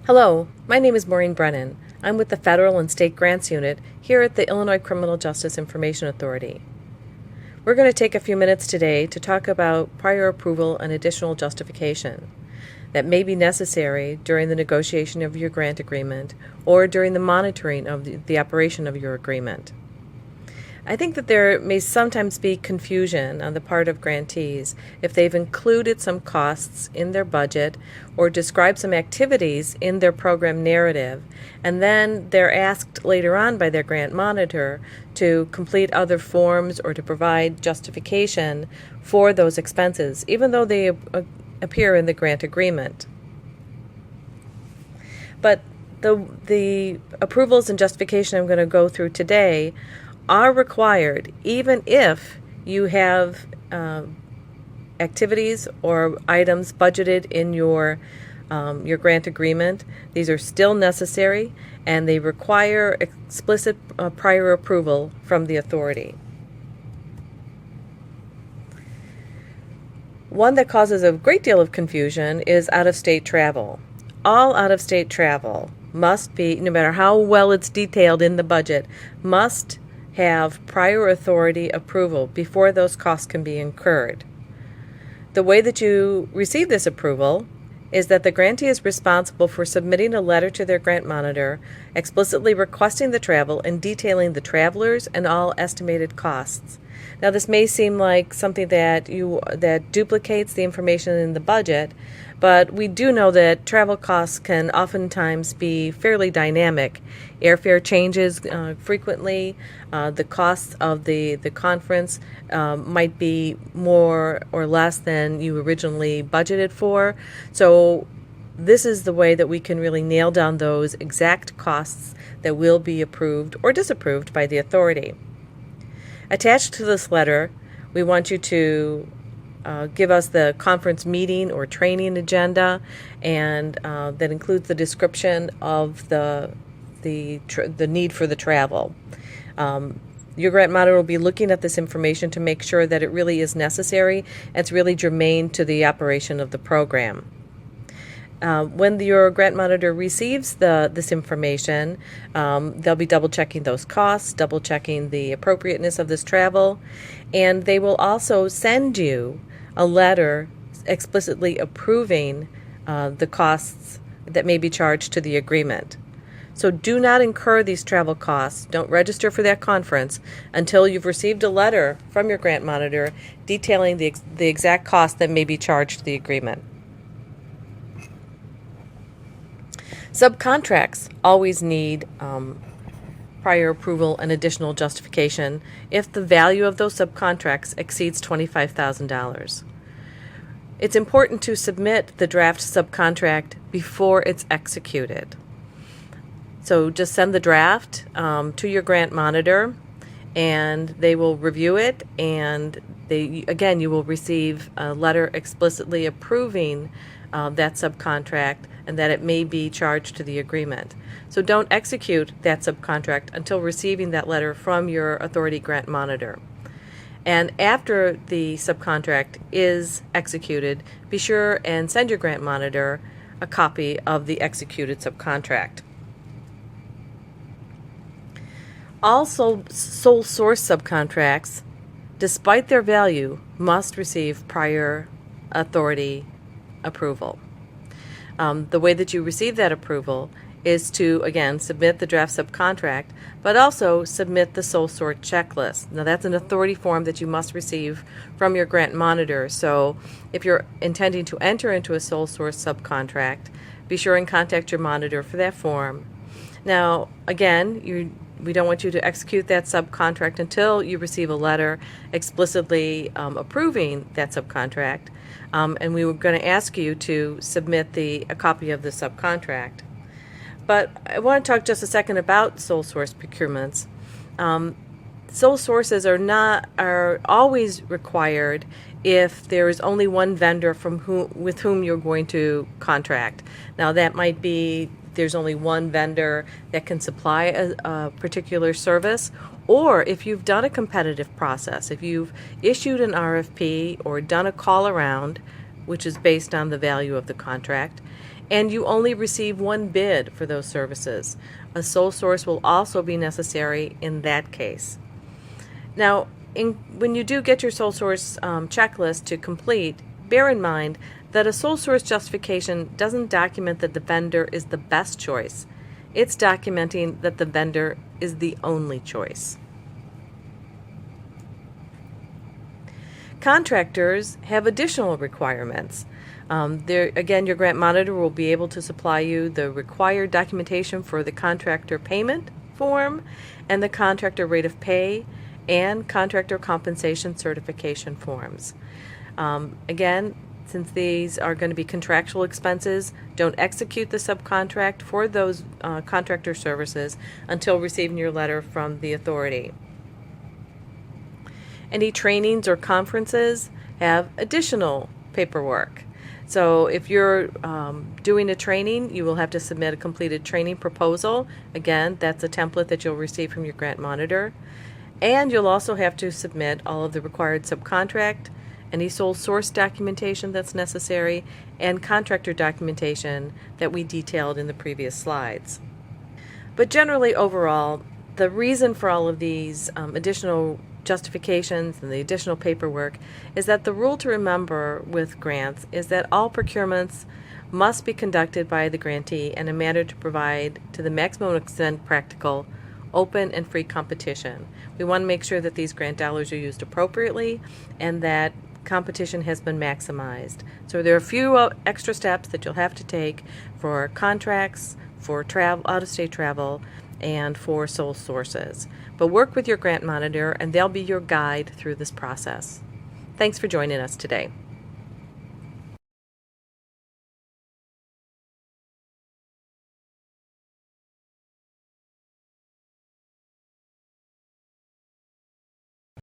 Hello, my name is Maureen Brennan. I'm with the Federal and State Grants Unit here at the Illinois Criminal Justice Information Authority. We're going to take a few minutes today to talk about prior approval and additional justification that may be necessary during the negotiation of your grant agreement or during the monitoring of the operation of your agreement. I think that there may sometimes be confusion on the part of grantees if they've included some costs in their budget or described some activities in their program narrative, and then they're asked later on by their grant monitor to complete other forms or to provide justification for those expenses, even though they appear in the grant agreement. But the approvals and justification I'm going to go through today are required even if you have activities or items budgeted in your grant agreement. These are still necessary, and they require explicit prior approval from the authority. One that causes a great deal of confusion is out-of-state travel. All out-of-state travel must be, no matter how well it's detailed in the budget, must have prior authority approval before those costs can be incurred. The way that you receive this approval is that the grantee is responsible for submitting a letter to their grant monitor explicitly requesting the travel and detailing the travelers and all estimated costs. Now, this may seem like something that duplicates the information in the budget, but we do know that travel costs can oftentimes be fairly dynamic. Airfare changes frequently. The costs of the conference might be more or less than you originally budgeted for. So this is the way that we can really nail down those exact costs that will be approved or disapproved by the authority. Attached to this letter, we want you to give us the conference meeting or training agenda, and that includes the description of the need for the travel. Your grant monitor will be looking at this information to make sure that it really is necessary and it's really germane to the operation of the program. When your grant monitor receives this information, they'll be double-checking those costs, double-checking the appropriateness of this travel, and they will also send you a letter explicitly approving the costs that may be charged to the agreement. So do not incur these travel costs. Don't register for that conference until you've received a letter from your grant monitor detailing the exact cost that may be charged to the agreement. Subcontracts always need prior approval and additional justification if the value of those subcontracts exceeds $25,000. It's important to submit the draft subcontract before it's executed. So just send the draft to your grant monitor, and they will review it, and you will receive a letter explicitly approving that subcontract and that it may be charged to the agreement. So don't execute that subcontract until receiving that letter from your authority grant monitor. And after the subcontract is executed, be sure and send your grant monitor a copy of the executed subcontract. All sole source subcontracts, despite their value, must receive prior authority approval. The way that you receive that approval is to, again, submit the draft subcontract, but also submit the sole source checklist. Now, that's an authority form that you must receive from your grant monitor. So if you're intending to enter into a sole source subcontract, be sure and contact your monitor for that form. Now, again, we don't want you to execute that subcontract until you receive a letter explicitly approving that subcontract. And we were going to ask you to submit a copy of the subcontract. But I want to talk just a second about sole source procurements. Sole sources are always required if there is only one vendor with whom you're going to contract. Now, that might be there's only one vendor that can supply a particular service, or if you've done a competitive process, if you've issued an RFP or done a call around, which is based on the value of the contract, and you only receive one bid for those services. A sole source will also be necessary in that case. Now, when you do get your sole source checklist to complete, bear in mind that a sole source justification doesn't document that the vendor is the best choice. It's documenting that the vendor is the only choice. Contractors have additional requirements. Again, your grant monitor will be able to supply you the required documentation for the contractor payment form and the contractor rate of pay and contractor compensation certification forms. Again, since these are going to be contractual expenses, don't execute the subcontract for those contractor services until receiving your letter from the authority. Any trainings or conferences have additional paperwork. So if you're doing a training, you will have to submit a completed training proposal. Again, that's a template that you'll receive from your grant monitor. And you'll also have to submit all of the required subcontract, any sole source documentation that's necessary, and contractor documentation that we detailed in the previous slides. But generally, overall, the reason for all of these additional justifications and the additional paperwork is that the rule to remember with grants is that all procurements must be conducted by the grantee in a manner to provide, to the maximum extent practical, open and free competition. We want to make sure that these grant dollars are used appropriately and that competition has been maximized. So there are a few extra steps that you'll have to take for contracts, for out-of-state travel, and for sole sources. But work with your grant monitor and they'll be your guide through this process. Thanks for joining us today.